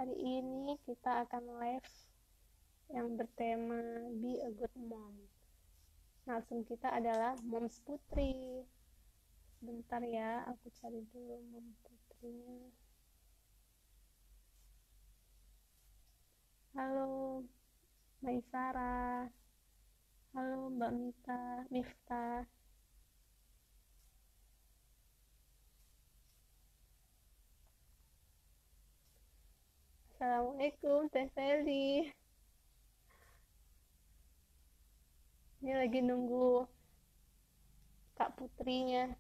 Hari ini kita akan live yang bertema Be a Good Mom. Narsum kita adalah Moms Putri. Bentar ya, aku cari dulu Mom Putrinya. Halo Maisara. Halo Mbak Miftah. Assalamualaikum Teh Feli. Ini lagi nunggu Kak Putrinya.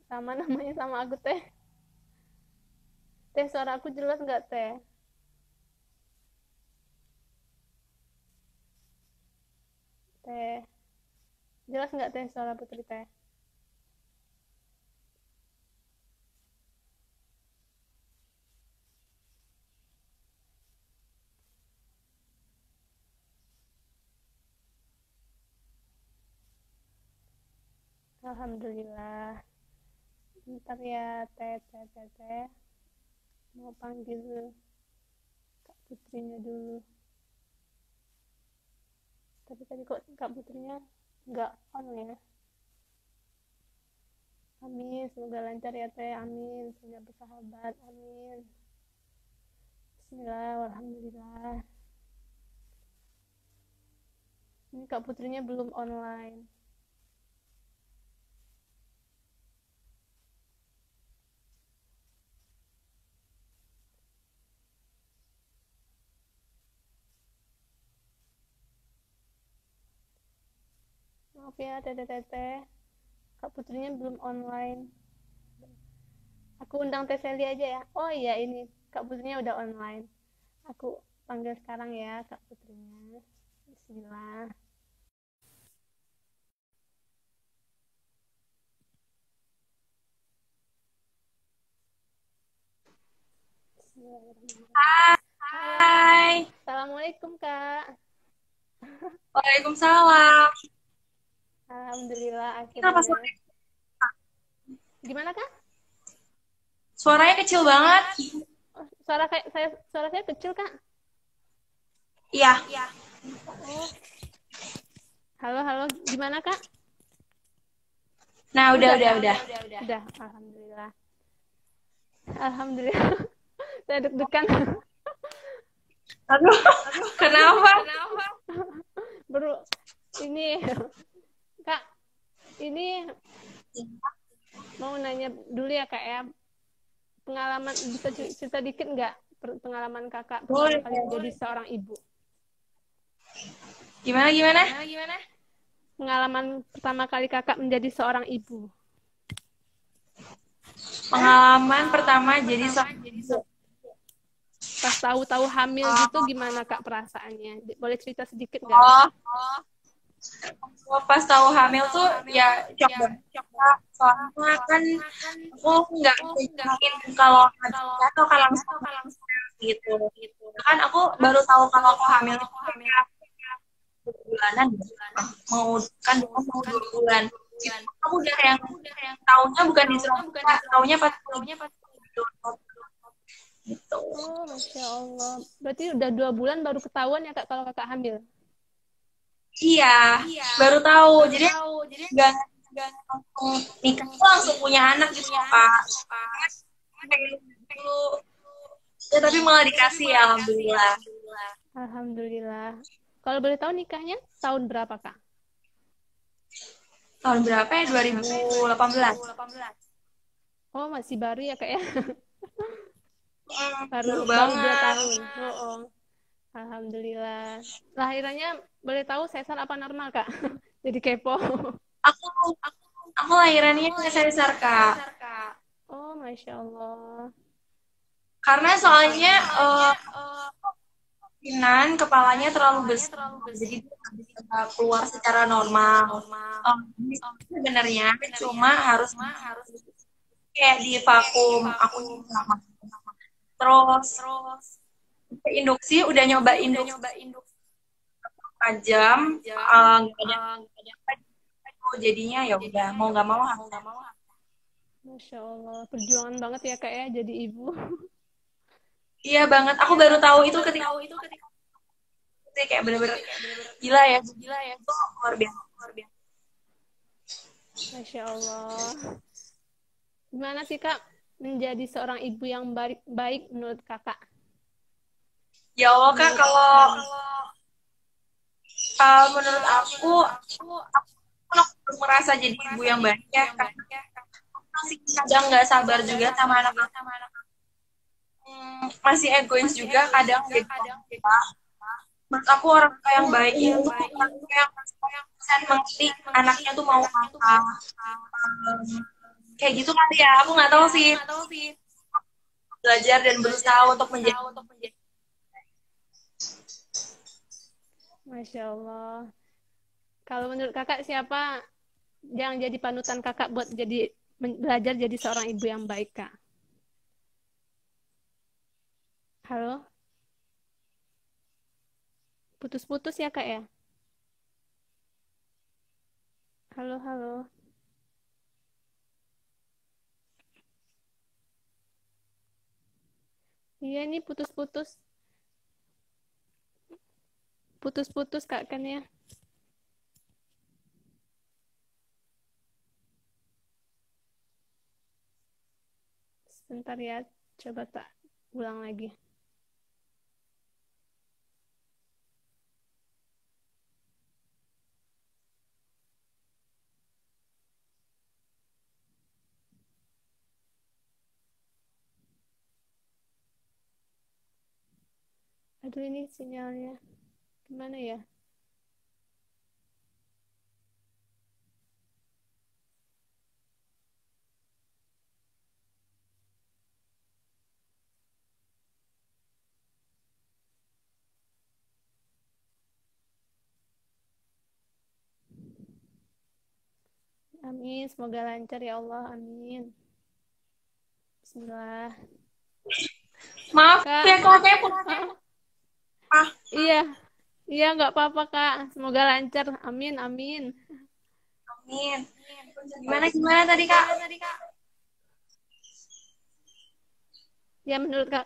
Sama namanya sama aku Teh. Teh, suara aku jelas nggak Teh? Teh, jelas nggak Teh suara Putri Teh? Alhamdulillah. Bentar ya Teh. Mau panggil Kak Putrinya dulu. Tapi tadi kok Kak Putrinya nggak on ya? Amin, semoga lancar ya Teh. Amin, semoga bersahabat. Amin. Bismillah, alhamdulillah. Ini Kak Putrinya belum online. Maaf ya Teh. Kak Putrinya belum online. Aku undang Teh Seli aja ya. Oh iya, ini Kak Putrinya udah online. Aku panggil sekarang ya Kak Putrinya. Bismillah. Hai. Assalamualaikum Kak. Waalaikumsalam. Alhamdulillah Kenapa akhirnya. Gimana Kak? suaranya kecil banget? Oh, suara saya kecil Kak. Iya. Oh. Halo, gimana Kak? Nah, udah. Udah, alhamdulillah. Alhamdulillah. Saya deg-degan. Aduh, kenapa? Baru ini Kak, ini mau nanya dulu ya Kak ya. Pengalaman, bisa cerita dikit nggak pengalaman Kakak pertama kali menjadi seorang ibu? Gimana? Pengalaman pertama kali Kakak menjadi seorang ibu. Pengalaman pertama jadi seorang ibu. Pas tahu hamil gitu gimana Kak perasaannya? Boleh cerita sedikit nggak? Pas tahu hamil tuh ya shock banget. Soalnya kan aku nggak yakin kalau atau kalau langsung gitu. Kan aku baru tahu kalau aku hamil itu kayak bulanan, mau 2 bulan. Aku udah yang tahunnya bukan di Surabaya, tahunnya pas gitu. Oh, Masya Allah. Berarti udah 2 bulan baru ketahuan ya Kak kalau Kakak hamil? Iya, baru tahu. Jadi nggak langsung nikah tuh langsung punya anak gitu Kak. Ya, tapi malah dikasih ya, alhamdulillah. Alhamdulillah. Kalau boleh tahu nikahnya tahun berapa Kak? Tahun berapa ya? 2018. Oh, masih baru ya Kak ya? Baru 2 banget. tahun. Oh. Alhamdulillah. Lahirannya boleh tahu sesar apa normal Kak? Jadi kepo. Aku lahirannya sesar Kak. Oh, Masya Allah. Karena soalnya kepalanya terlalu besar, jadi dia nggak bisa keluar secara normal. Sebenarnya cuma harus kayak di vakum. Aku terus induksi, udah nyoba induksi 4 jam, nggak ada, jadinya ya udah mau nggak mau. Masya Allah, perjuangan banget ya Kak ya jadi ibu. Iya banget. Aku baru tahu itu ketika kayak bener-bener gila ya. Itu luar biasa. Masya Allah. Gimana sih Kak menjadi seorang ibu yang baik menurut Kakak? Ya Allah Kak, Menurut kalau kamu? menurut aku belum merasa jadi ibu yang baik ya. Karena masih kadang nggak sabar juga sama anak aku. Masih egois juga kadang jadi orang tua. Menurut aku orang tua yang baik itu orang tua yang bisa mengerti anaknya tuh mau apa. Kayak gitu kali ya. Aku nggak tahu sih. Belajar dan berusaha untuk menjadi. Masya Allah. Kalau menurut Kakak siapa yang jadi panutan Kakak buat belajar jadi seorang ibu yang baik Kak? Halo? Putus-putus ya Kak ya? Halo, halo. Iya ini putus-putus. Putus-putus Kak kan ya? Sebentar ya, coba tak ulang lagi. Aduh ini sinyalnya. Gimana ya? Amin, semoga lancar ya Allah. Amin. Bismillah. Maaf Kak, ya kalau saya iya, iya nggak apa-apa Kak. Semoga lancar. Amin, amin. amin. Gimana gimana tadi Kak? Ya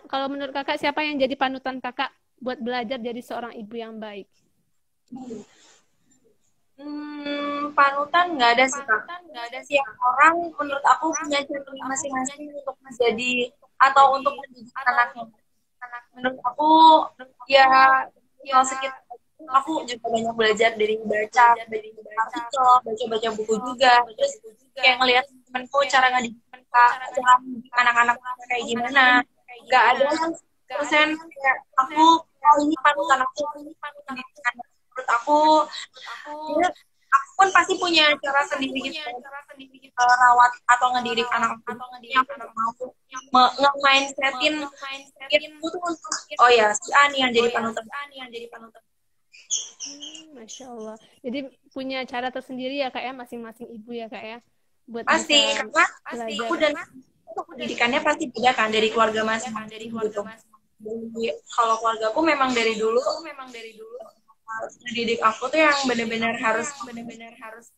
kalau menurut Kakak siapa yang jadi panutan Kakak buat belajar jadi seorang ibu yang baik? Panutan nggak ada sih Kak. Setiap orang menurut aku punya cara masing-masing untuk menjadi atau untuk mendidik anaknya. Menurut aku ya kalau sekitar aku juga banyak belajar dari baca artikel, baca-baca buku juga. Terus kayak ngelihat temenku cara ngedidik cara mendidik anak-anak kayak gimana. Gak ada yang 100% kayak aku oh ini panutan aku mendidik anak. Menurut aku ya, aku pun pasti punya cara sendiri gitu rawat atau ngedidik anak aku. Yang aku gak mau nge-mindsetin itu tuh untuk oh ya si Ani yang jadi panutan. Masya Allah. Jadi punya cara tersendiri ya Kak ya, masing-masing ibu ya Kak ya, buat Pasti bisa karena belajar. aku dan pendidikannya pasti beda kan dari keluarga masing-masing gitu. Jadi, kalau keluarga aku memang dari dulu didik aku tuh yang benar-benar harus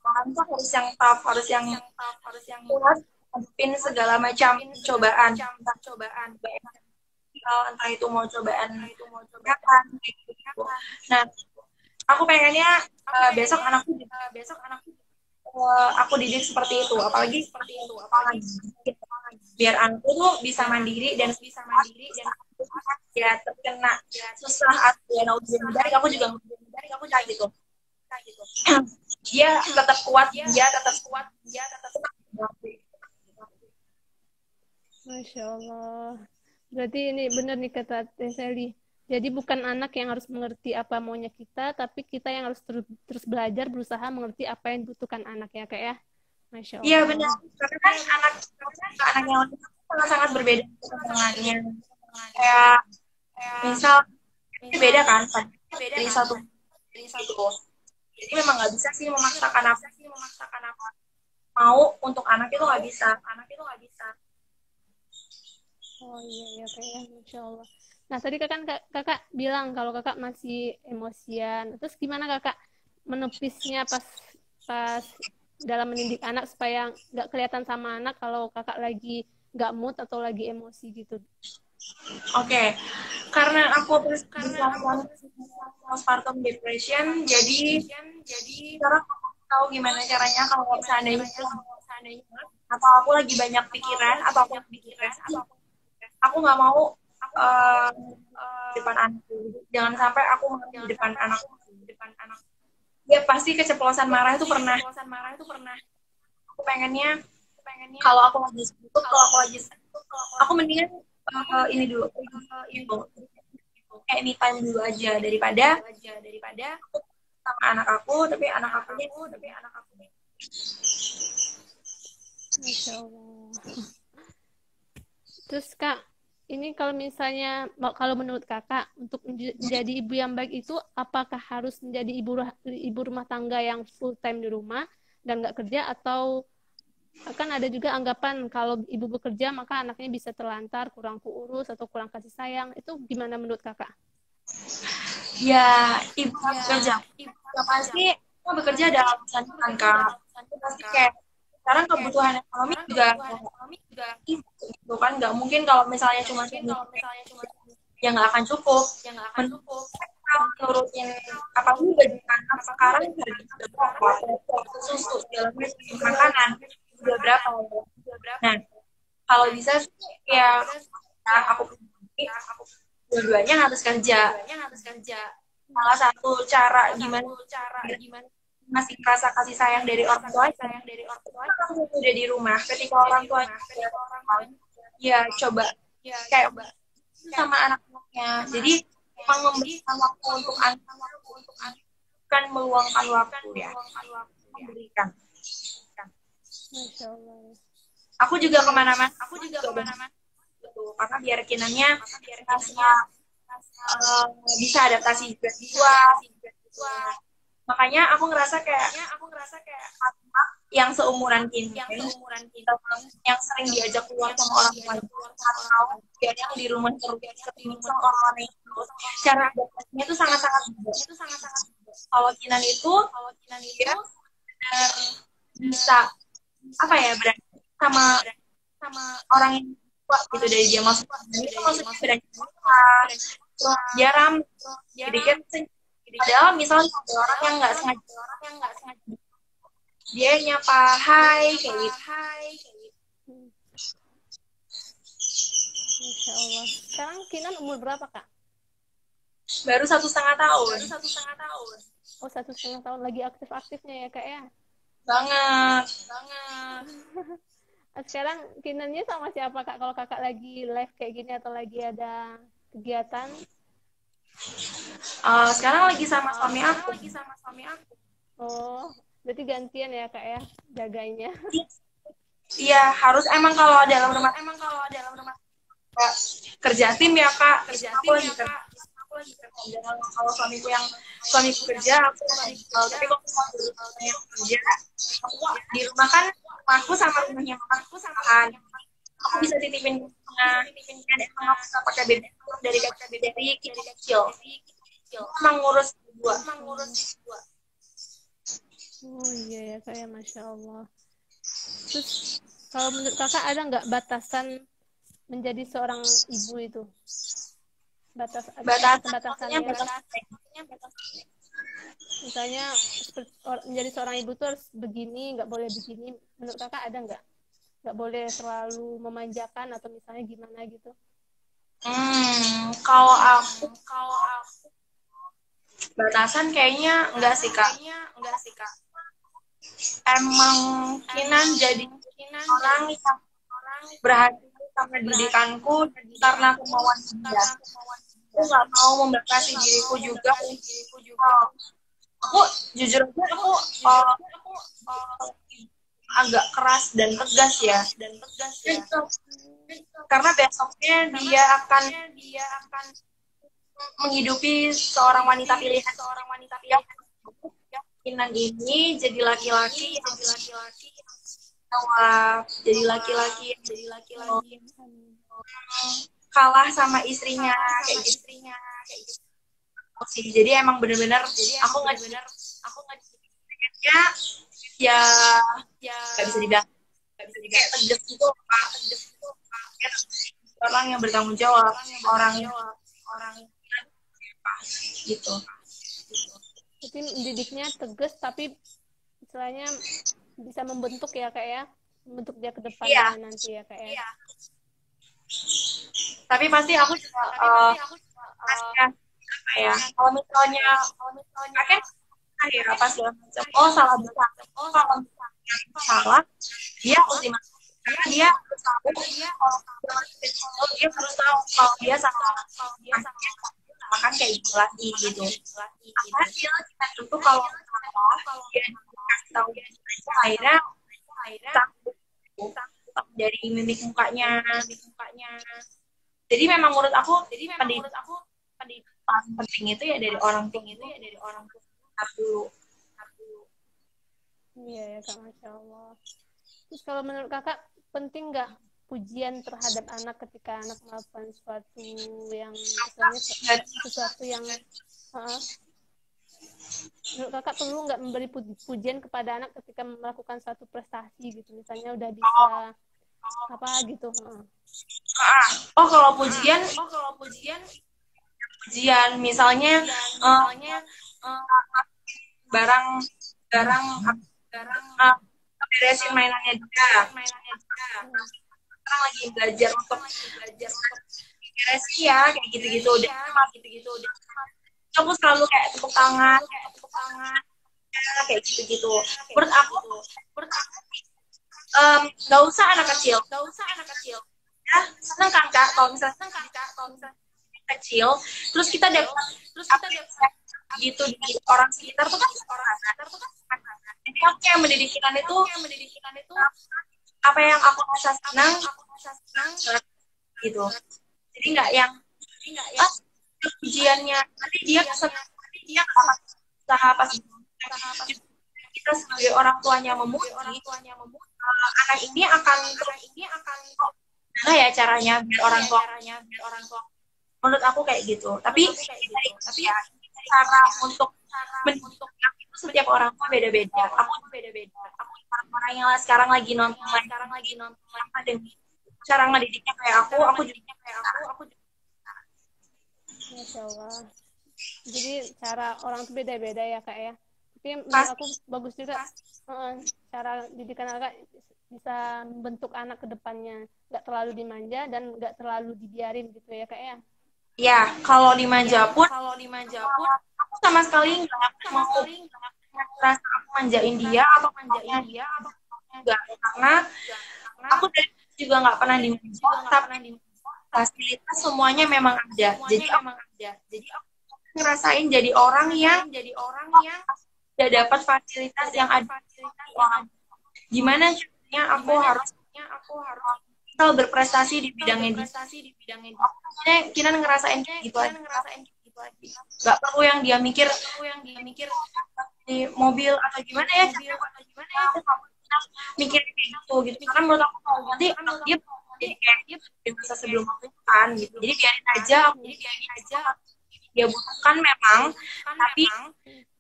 orang tuh harus yang tough, harus yang kuat hadapin segala macam cobaan. Entah itu mau cobaan kesehatan gitu. Nah, aku pengennya besok anakku aku didik seperti itu, apalagi biar anakku tuh bisa mandiri dan ya terkena susah atau ya naudzubillah aku juga kayak gitu. Dia tetap kuat, dia tetap Masya Allah. Berarti ini benar nih kata Teh Seli. Jadi bukan anak yang harus mengerti apa maunya kita, tapi kita yang harus terus belajar, berusaha mengerti apa yang dibutuhkan anak ya Kak ya. Masya Allah. Iya benar, karena kan anak yang sangat-sangat berbeda perkembangannya. Kayak misal ini beda kan dari satu itu. Jadi memang nggak bisa sih memaksakan apa mau untuk anak itu nggak bisa. Oh iya ya Kak ya, Masya Allah. Nah tadi kakak bilang kalau kakak masih emosian. Terus gimana kakak menepisnya pas dalam mendidik anak supaya nggak kelihatan sama anak kalau kakak lagi nggak mood atau lagi emosi gitu? Oke, karena aku postpartum depression, jadi sekarang aku tahu gimana caranya kalau seandainya atau aku lagi banyak pikiran atau aku lagi depresi, aku nggak mau eh, di depan anakku. Jangan sampai aku marah di depan anakku. Ya pasti keceplosan marah itu pernah. Aku pengennya kalau aku lagi suntuk, kalau aku lagi aku mendingan ini dulu gitu. Kayak me time dulu aja daripada sama anak aku tapi anak akunya Masya Allah. Terus Kak, ini kalau misalnya kalau menurut Kakak untuk menjadi ibu yang baik itu apakah harus menjadi ibu rumah tangga yang full time di rumah dan nggak kerja, atau kan ada juga anggapan kalau ibu bekerja maka anaknya bisa terlantar, kurang keurus atau kurang kasih sayang. Itu gimana menurut Kakak? ya ibu harus bekerja. Ya pasti aku bekerja dalam alasan kan Kak. Pasti kayak sekarang kebutuhan ekonomi juga itu kan nggak mungkin kalau misalnya cuma suami ya nggak akan cukup. Nurutin apalagi bagi anak sekarang harga berapa susu segala macam makanan udah berapa. Nah kalau bisa sih ya aku dua-duanya harus kerja. Salah satu cara gimana masih rasa kasih sayang dari orang tua aku udah di rumah ketika orang tua ya coba kayak sama anak-anaknya jadi emang memberikan waktu untuk anak bukan meluangkan waktu ya memberikan. Masya Allah. Aku juga kemana-mana gitu karena biar kinannya bisa adaptasi juga. Makanya aku ngerasa kayak yang seumuran Kim yang sering diajak keluar sama orang tua atau yang di rumah terus ketemu sama orang itu cara adaptasinya itu sangat-sangat beda. Kalau Kinan itu dia bisa apa ya berani sama orang yang tua gitu dari dia itu maksudnya berani terus dia sedikit padahal misalnya ada orang yang nggak sengaja dia nyapa hai kayak gitu. Masya Allah. Sekarang Kinan umur berapa Kak? Baru 1,5 tahun. Oh 1,5 tahun, lagi aktif-aktifnya ya Kak ya? Banget. Sekarang Kinannya sama siapa Kak? Kalau Kakak lagi live kayak gini atau lagi ada kegiatan? Sekarang lagi sama suami aku. Oh, berarti gantian ya Kak ya jaganya. Iya, harus emang kalau dalam rumah kerja tim ya Kak. Aku lagi kerja. Kalau suamiku kerja, tapi kalau suami yang kerja, aku di rumah kan aku sama rumahnya aku samaan. Aku bisa titipin adik aku pakai baby dari kecil. Emang ngurus dua. Oh iya ya Kak ya, Masya Allah. Terus kalau menurut Kakak ada nggak batasan menjadi seorang ibu itu? Batasannya misalnya menjadi seorang ibu tuh harus begini, nggak boleh begini. Menurut Kakak ada nggak boleh terlalu memanjakan atau misalnya gimana gitu? Kalau aku batasan kayaknya enggak sih Kak. Emang Kinan jadi orang yang berhati sama didikanku karena kemauan dia. Aku nggak mau membatasi diriku juga. Aku jujur aja aku agak keras dan tegas ya. Karena besoknya dia akan menghidupi seorang wanita pilihan. Kinan ini jadi laki-laki jadi laki-laki kalah sama istrinya kayak gitu. Jadi emang bener-bener aku nggak ya nggak bisa dibilang kayak tegas gitu Pak. orang yang bertanggung jawab, orang gitu. Jadi mendidiknya tegas tapi istilahnya bisa membentuk ya kak ya, membentuk dia ke depannya nanti ya kak ya. Tapi pasti aku juga apa ya, kalau misalnya akhirnya ya pas segala macam, salah besar, kalau salah dia harus dimaksud karena dia harus tahu dia harus tahu kalau dia salah akan kayak gitu lagi gitu. Hasil kita tentu kalau dia dikasih tahu akhirnya dari mimik mukanya. Jadi memang menurut aku pendidikan penting itu ya dari orang tua dulu. Iya ya kak, masya Allah. Terus kalau menurut kakak penting nggak pujian terhadap anak ketika anak melakukan sesuatu yang menurut kakak perlu nggak memberi pujian kepada anak ketika melakukan suatu prestasi gitu, misalnya udah bisa apa gitu? Kalau pujian misalnya barang beresin mainannya dia. Sekarang lagi belajar untuk beresin ya kayak gitu-gitu udah. Aku selalu kayak tepuk tangan kayak gitu-gitu. Menurut aku nggak usah anak kecil. Ya, seneng kan kak kalau misalnya kecil terus kita dapat gitu di orang sekitar tuh kan jadi aku yang mendidikan itu apa yang aku rasa senang gitu, jadi nggak yang pujiannya nanti dia senang dia usaha pas kita sebagai orang tuanya memuji anak ini akan gimana ya caranya biar orang tua menurut aku kayak gitu. Tapi ya, cara untuk mendidik itu setiap orang tua beda-beda. Aku orang yang sekarang lagi nonton dan cara ngedidiknya kayak aku juga Masya Allah. Jadi cara orang itu beda-beda ya kak ya. Tapi menurut aku bagus juga cara didikan anak bisa membentuk anak ke depannya, nggak terlalu dimanja dan nggak terlalu dibiarin gitu ya kak ya. Ya, kalau dimanja pun aku sama sekali nggak mau merasa aku manjain dia atau enggak, karena aku juga nggak pernah dimanja, tapi fasilitas semuanya memang ada. Jadi aku ngerasain jadi orang yang tidak dapat fasilitas yang ada. Gimana caranya aku harus berprestasi di bidangnya dia. Kita ngerasain gitu aja. Gak perlu yang dia mikir di mobil atau gimana ya. Mikir gitu. Karena menurut aku nanti dia jadi kayak masa sebelum aku kan gitu. Jadi biarin aja. Dia butuhkan memang, tapi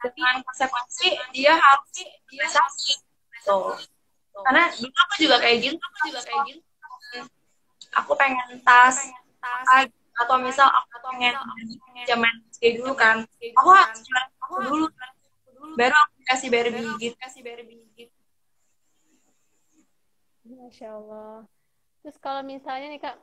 dengan konsekuensi dia harus prestasi. Gitu. Karena dulu aku juga kayak gitu. Aku pengen tas atau misal aku pengen zaman kayak dulu kan, aku harus dulu baru aku kasih Barbie gitu. Masya Allah. Terus kalau misalnya nih kak,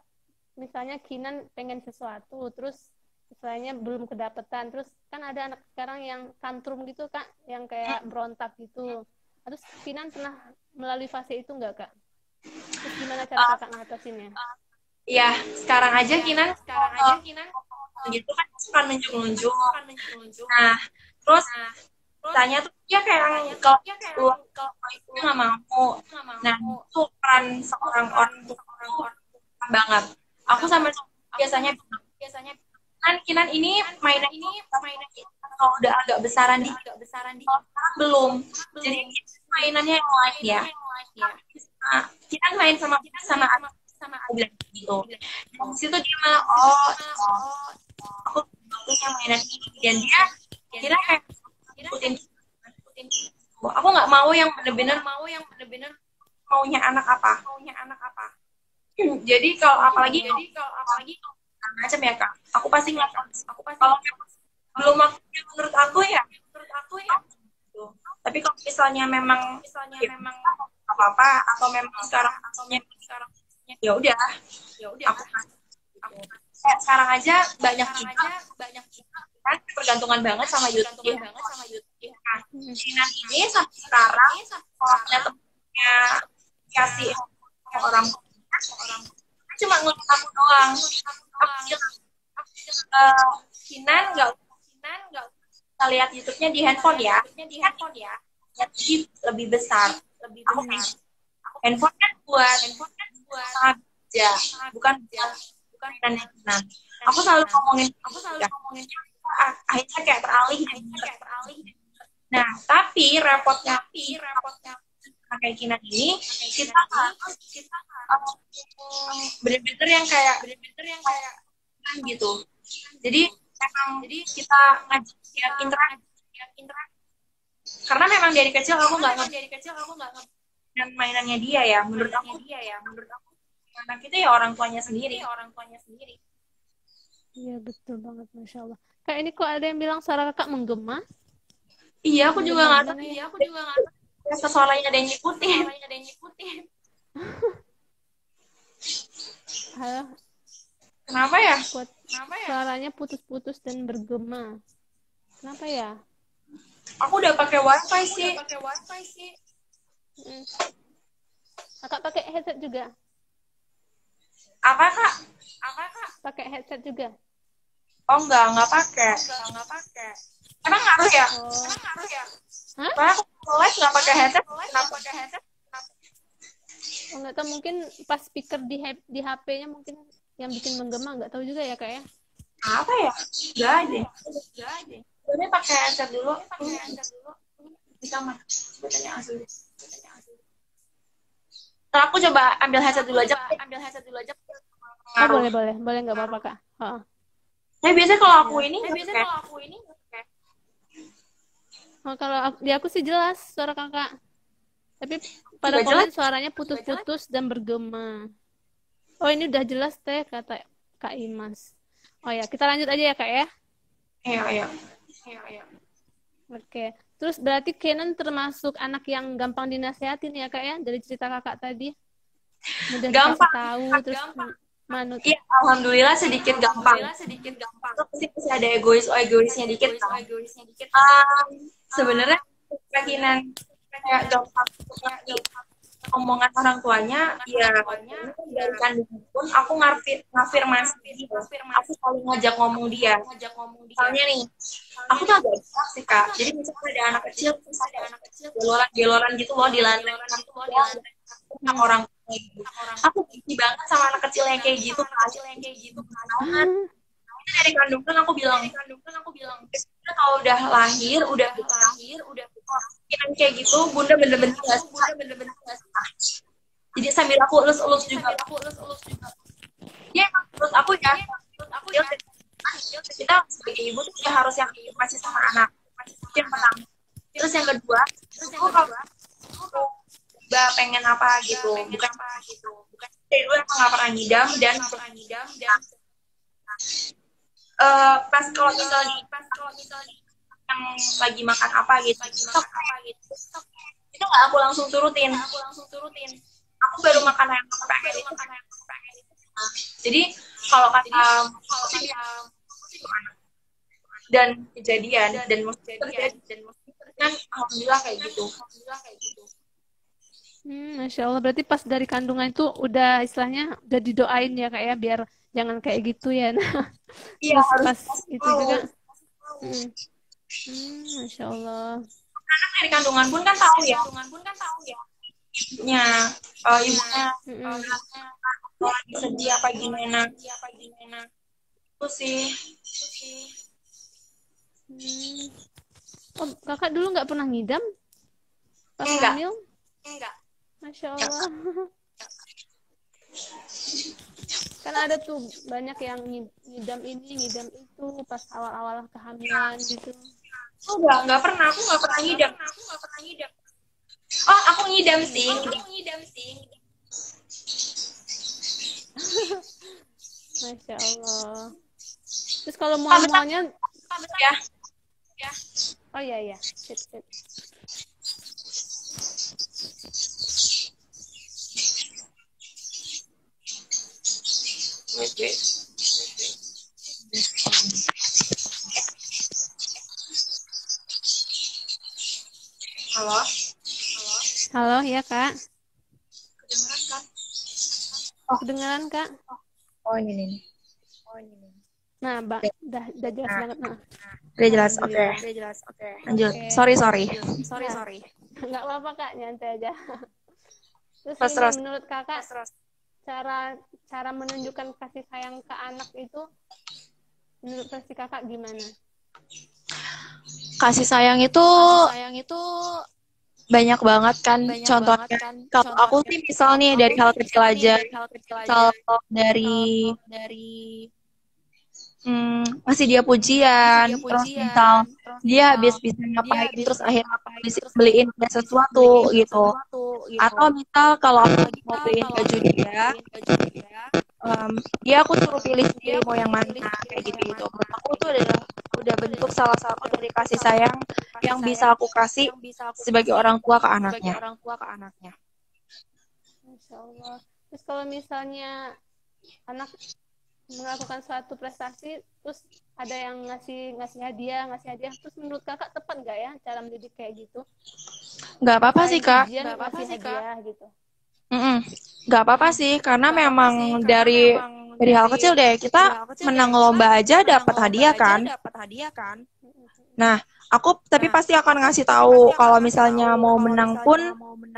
misalnya Kinan pengen sesuatu terus misalnya belum kedapetan, terus kan ada anak sekarang yang tantrum gitu kak, yang kayak berontak gitu. Terus Kinan pernah melalui fase itu nggak kak? Terus gimana cara kakak ngatasinnya? Ya, sekarang aja Kinan gitu kan suka nunjuk-nunjuk. Nah, terus tanya tuh dia kayak kalau itu nggak mau. Nah, itu peran seorang orang tua banget. Aku sama biasanya kan Kinan ini mainan kalau udah agak besaran belum. Jadi mainannya yang lain ya. Kinan main sama gitu. Dan situ dia malah aku punya mainan ini dan dia kira kayak ikutin. Aku nggak mau yang bener-bener maunya anak apa. Jadi kalau apalagi macam ya kak, aku pasti ngeliat. Kalau belum waktunya menurut aku ya gitu. Tapi kalau misalnya memang ya, apa-apa atau memang sekarang ya udah aku kayak sekarang aja banyak juga kan tergantungan banget sama YouTube ya. Nah, Cina ini sampai sekarang kalau temennya kasih ke orang cuma ngeliat aku doang. Aku bilang, Kinan nggak kita lihat YouTube-nya di handphone ya. Jadi lebih besar. Aku handphone kan buat kerja, bukan mainan. Aku selalu ngomongin akhirnya kayak teralih. Nah, tapi repotnya kayak Kinan ini kita harus bener-bener yang kayak gitu. Jadi memang kita ngajak interaksi karena memang dari kecil aku nggak dan mainannya dia ya. Menurut aku anak itu ya orang tuanya sendiri. Iya betul banget, Masya Allah. Kayak ini kok ada yang bilang suara kakak menggema. Iya, aku juga nggak tahu. Suaranya ada yang ngikutin. Halo, Kenapa ya? suaranya putus-putus dan bergema. Kenapa ya? Aku udah pakai wifi sih. Kakak pakai headset juga? Apa kak? Pakai headset juga? Oh nggak pakai. Emang ngaruh ya? Hah? Karena aku live nggak pakai headset. Kenapa? Oh, nggak tahu, mungkin pas speaker di HP-nya mungkin yang bikin menggema, nggak tahu juga ya kak ya. Apa ya? Nggak ada. Sebenarnya pakai headset dulu. Di kamar. Sebetulnya asli. Ntar aku coba ambil headset dulu aja. Oh, boleh nggak apa-apa kak. Tapi biasanya kalau aku ini Oh, kalau di aku sih jelas suara kakak. Tapi pada komen suaranya putus-putus dan bergema. Oh, ini udah jelas teh kata Kak Imas. Oh ya, kita lanjut aja ya kak ya. Iya. Oke. Terus berarti Kenan termasuk anak yang gampang dinasihatin ya kak ya, dari cerita kakak tadi. Mudah dikasih tahu, terus manut. Iya, alhamdulillah sedikit gampang. Itu pasti ada egoisnya dikit kan. Sebenarnya keyakinan kayak gampang omongan orang tuanya, ya dari kandungan pun aku ngafirmasi. Aku selalu ngajak ngomong dia. Misalnya nih, aku tuh agak besar sih kak. Jadi misalnya ada anak kecil, geloran gitu loh di lantai. Orang aku benci banget sama anak kecil yang kayak gitu. Itu dari kandungan aku bilang, kalau udah lahir, udah kayak gitu, bunda bener-bener nggak suka. Jadi sambil aku elus-elus juga. Ya, menurut aku ya, kita sebagai ibu tuh ya harus yang masih sama anak. Yang pertama. Terus yang kedua, aku kalau pengen apa gitu, bukan dari dulu emang nggak pernah ngidam dan pas kalau misalnya yang lagi makan apa gitu, itu nggak aku langsung turutin. Aku baru makan yang aku pengen itu. Jadi kalau kata dan kejadian dan kan alhamdulillah kayak gitu. Masya Allah, berarti pas dari kandungan itu udah istilahnya udah didoain ya kak ya, biar jangan kayak gitu ya. Iya, terus pas itu juga. Masya Allah. Anak dari kandungan pun kan tahu ya. Ibunya lagi sedih apa gimana. Itu sih. Oh, kakak dulu nggak pernah ngidam pas hamil? Enggak. Masya Allah. Kan ada tuh banyak yang ngidam ini, ngidam itu pas awal-awal kehamilan gitu. Enggak pernah. Aku nggak pernah ngidam. Oh, aku ngidam sih. Masya Allah. Terus kalau mual-mualnya, Ya. oh iya. Sip. Halo. Halo, ya Kak. Kedengeran kan? Kedengeran Kak? Oh ini. Nah, udah jelas banget. Nah. Udah jelas. Oke. Alhamdulillah. Lanjut. Oke. Sorry. Nggak apa-apa Kak, nyantai aja. Terus Terus. menurut Kakak, cara menunjukkan kasih sayang ke anak itu menurut versi Kakak gimana? Kasih sayang itu banyak banget kan contohnya. Kalau aku sih misal nih dari hal kecil aja. Kalau dari ngasih dia pujian, terus misal dia habis bisa ngapain, terus akhirnya beliin dia sesuatu gitu. Atau misal kalau aku mau beliin baju dia aku suruh pilih sendiri mau yang mana kayak gitu. Menurut aku tuh adalah udah bentuk salah satu dari kasih sayang yang bisa aku kasih sebagai orang tua ke anaknya. Masya Allah. Terus kalau misalnya anak melakukan suatu prestasi, terus ada yang ngasih hadiah, terus menurut Kakak tepat nggak ya cara mendidik kayak gitu? Nggak apa-apa sih Kak. Ngasih hadiah gitu. Nggak apa-apa sih, karena memang dari hal kecil deh kita menang lomba aja dapat hadiah kan. Nah, aku tapi pasti akan ngasih tahu kalau misalnya mau menang pun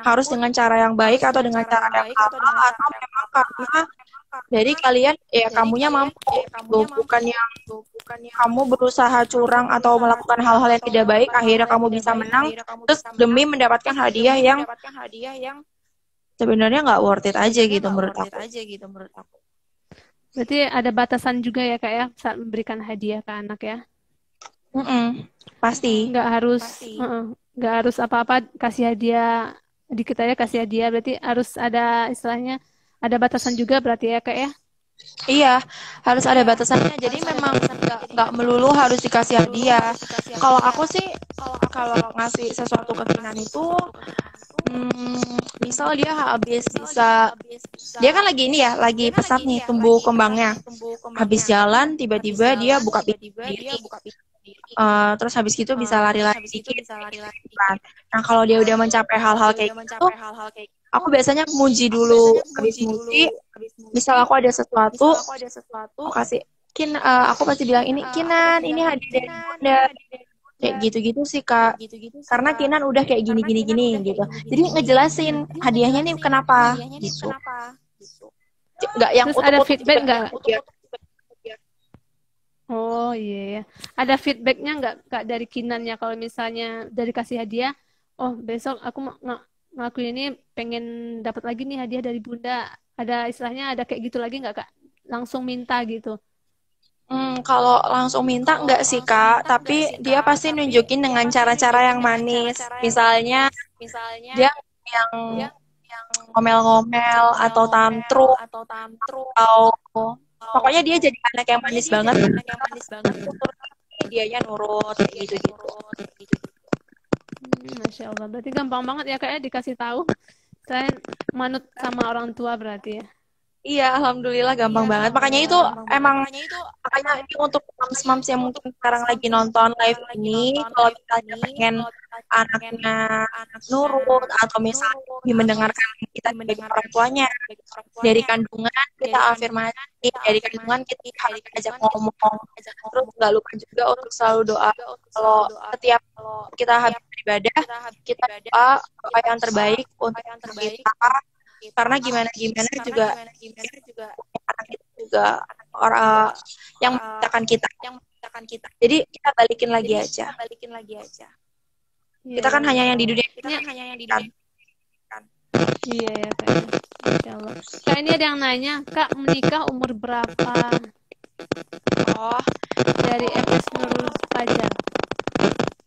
harus dengan cara yang baik atau dengan cara yang halal atau memang karena dari kalian ya kamunya mampu gitu, bukan yang kamu berusaha curang atau melakukan hal-hal yang tidak baik akhirnya kamu bisa menang terus demi mendapatkan hadiah yang sebenarnya nggak worth it aja gitu menurut aku. Berarti ada batasan juga ya Kak ya saat memberikan hadiah ke anak ya? Pasti. Nggak harus apa-apa kasih hadiah dikit aja kasih hadiah, berarti harus ada istilahnya ada batasan juga berarti ya Kak ya? Iya, harus ada batasannya. Jadi memang nggak melulu harus dikasih hadiah. Kalau aku sih, kalau ngasih sesuatu ke Kinan itu, misal dia habis dia kan lagi ini ya, lagi pesat nih tumbuh kembangnya. Habis jalan, tiba-tiba dia buka pintu sendiri. Terus habis gitu bisa lari-lari dikit. Nah, kalau dia udah mencapai hal-hal kayak gitu, aku biasanya muji dulu. Habis muji, misal aku ada sesuatu, aku kasih aku pasti bilang ini Kinan, ini hadiah dari Bunda. Kayak gitu-gitu sih Kak. Karena Kinan udah kayak gini gitu. Jadi ngejelasin hadiahnya nih kenapa gitu. Nggak yang terus ada feedback nggak? Oh iya. Ada feedbacknya nggak dari Kinannya kalau misalnya dari kasih hadiah, oh besok aku mau ngelakuin ini pengen dapat lagi nih hadiah dari Bunda. Ada istilahnya ada kayak gitu lagi nggak Kak? Langsung minta gitu. Kalau langsung minta enggak sih Kak, tapi dia pasti nunjukin dengan cara-cara yang manis. Misalnya dia yang ngomel-ngomel atau tantrum atau pokoknya dia jadi anak yang manis banget. Dianya nurut gitu-gitu. Masya Allah, berarti gampang banget ya Kak ya dikasih tahu. Saya manut sama orang tua berarti ya. Iya, alhamdulillah gampang banget. Makanya itu makanya ini untuk moms-moms yang mungkin sekarang lagi nonton live ini, kalau misalnya pengen anaknya nurut atau misalnya mendengarkan kita sebagai orang tuanya, dari kandungan kita afirmasi, dari kandungan kita harus ajak ngomong. Terus nggak lupa juga untuk selalu doa. Kalau setiap kita habis beribadah, kita doa yang terbaik untuk kita. Karena gimana juga anak itu juga orang yang menciptakan kita. Jadi kita balikin lagi aja. Kita kan hanya yang di dunia kan. Iya ya Kak. Masya Allah. Kak ini ada yang nanya, Kak menikah umur berapa? Oh, dari FS Nurul Fajar.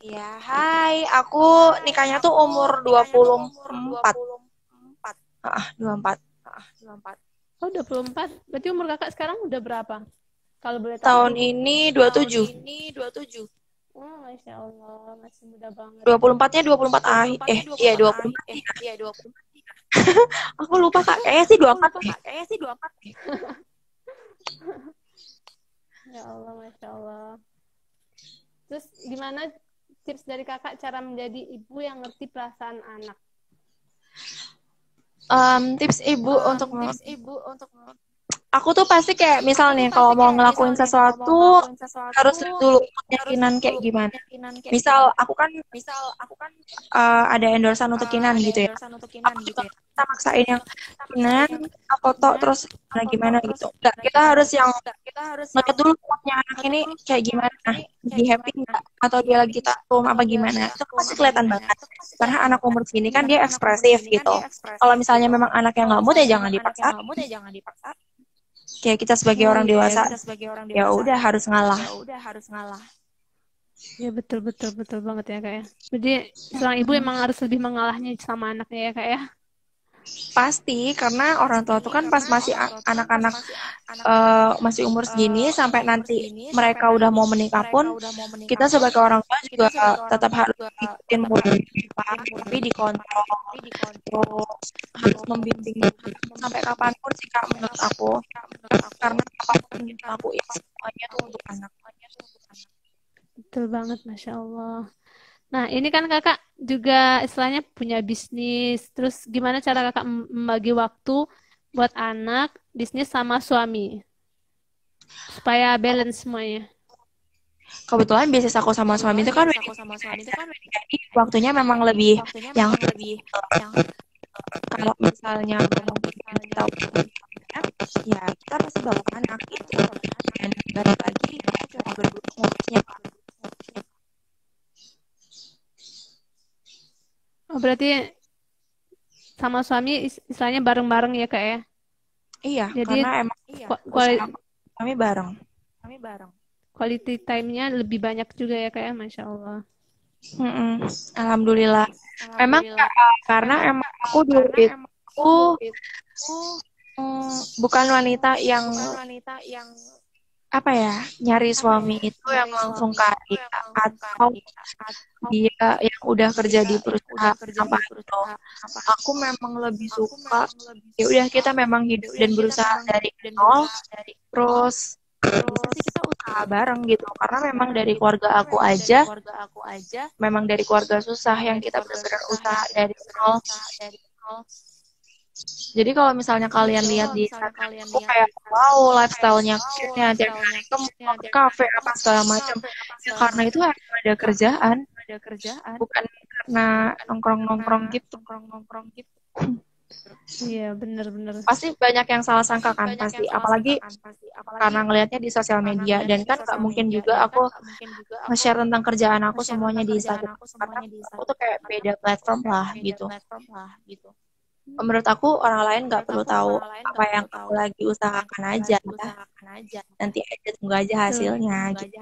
Iya, hai. Aku nikahnya tuh umur 24. 24. Oh, 24. Berarti umur kakak sekarang udah berapa? Kalau boleh tahu. Tahun ini 27. Oh, Masya Allah. Masih muda banget. 24-nya 24 akhir. Iya 24. Aku lupa Kak. Kayaknya sih 24 deh. Ya Allah, Masya Allah. Terus gimana tips dari kakak cara menjadi ibu yang ngerti perasaan anak? Tips ibu untuk aku tuh pasti kayak misalnya kalau mau ngelakuin sesuatu harus lihat dulu keyakinan kayak gimana. Misal aku kan ada endorsean untuk Kinan gitu ya. Aku juga kita maksain yang Kinan foto terus gimana gitu. Enggak, kita harus yang ngeliat dulu moodnya anak ini kayak gimana. Lagi happy nggak? Atau dia lagi takut apa gimana. Itu pasti kelihatan banget. Karena anak umur segini kan dia ekspresif gitu. Kalau misalnya memang anaknya nggak mood ya jangan dipaksa. Kayak kita sebagai orang dewasa ya udah harus ngalah. Ya betul banget ya kak ya. Jadi seorang ibu emang harus lebih mengalahnya sama anaknya ya kak ya. Pasti karena orang tua tuh kan pas masih anak-anak masih umur segini sampai nanti mereka udah mau menikah pun kita sebagai orang tua juga tetap harus ikutin mulai tapi dikontrol terus harus membimbing sampai kapanpun sih Kak menurut aku karena apapun yang kita lakuin semuanya tuh untuk anak. Betul banget, Masya Allah. Nah, ini kan kakak juga istilahnya punya bisnis. Terus gimana cara kakak membagi waktu buat anak, bisnis sama suami? Supaya balance semuanya. Kebetulan bisnis aku sama suami itu kan jadi waktunya memang lebih yang kalau misalnya ngomong kita ya kita pasti bawa anak gitu dan balik lagi kita cuma berdua ngurusnya. Oh, berarti sama suami istilahnya bareng-bareng ya kak ya? Iya, jadi karena emang kami bareng. Quality time-nya lebih banyak juga ya kak ya, Masya Allah. Alhamdulillah. Memang karena emang aku dulu itu bukan wanita yang apa ya nyari suami itu yang langsung kaya atau dia yang udah kerja di perusahaan apa itu. Aku memang lebih suka ya udah kita memang hidup dan berusaha dari nol terus bisa sih kita usaha bareng gitu karena memang dari keluarga aku aja memang dari keluarga susah yang kita benar-benar usaha dari nol. Jadi kalau misalnya kalian lihat di Instagram aku kayak wow lifestyle-nya kayaknya tiap hari ke kafe apa segala macam ya, karena itu ada kerjaan bukan karena nongkrong gitu. Iya benar-benar. Pasti banyak yang salah sangka kan pasti apalagi karena ngelihatnya di sosial media dan kan nggak mungkin juga aku nge-share tentang kerjaan aku semuanya di Instagram karena aku tuh kayak beda platform lah gitu. Menurut aku orang lain nggak perlu tahu apa yang aku lagi usahakan aja nanti aja tunggu aja hasilnya gitu.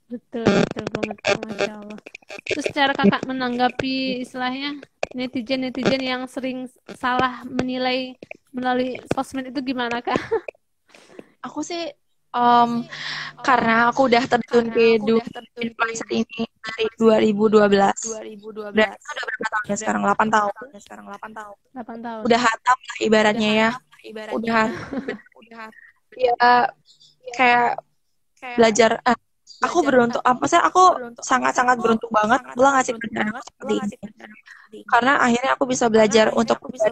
Betul banget, Masya Allah. Terus cara kakak menanggapi istilahnya netizen yang sering salah menilai melalui sosmed itu gimana kak? Aku sih karena aku udah terjun ke dunia influencer ini dari 2012. Dan itu udah berapa tahun ya sekarang? 8 tahun. 8 tahun. Udah hatam lah ibaratnya ya. Udah ya kayak belajar aku beruntung apa sih aku sangat-sangat beruntung banget Allah ngasih kerjaan aku seperti ini karena akhirnya aku bisa belajar untuk yang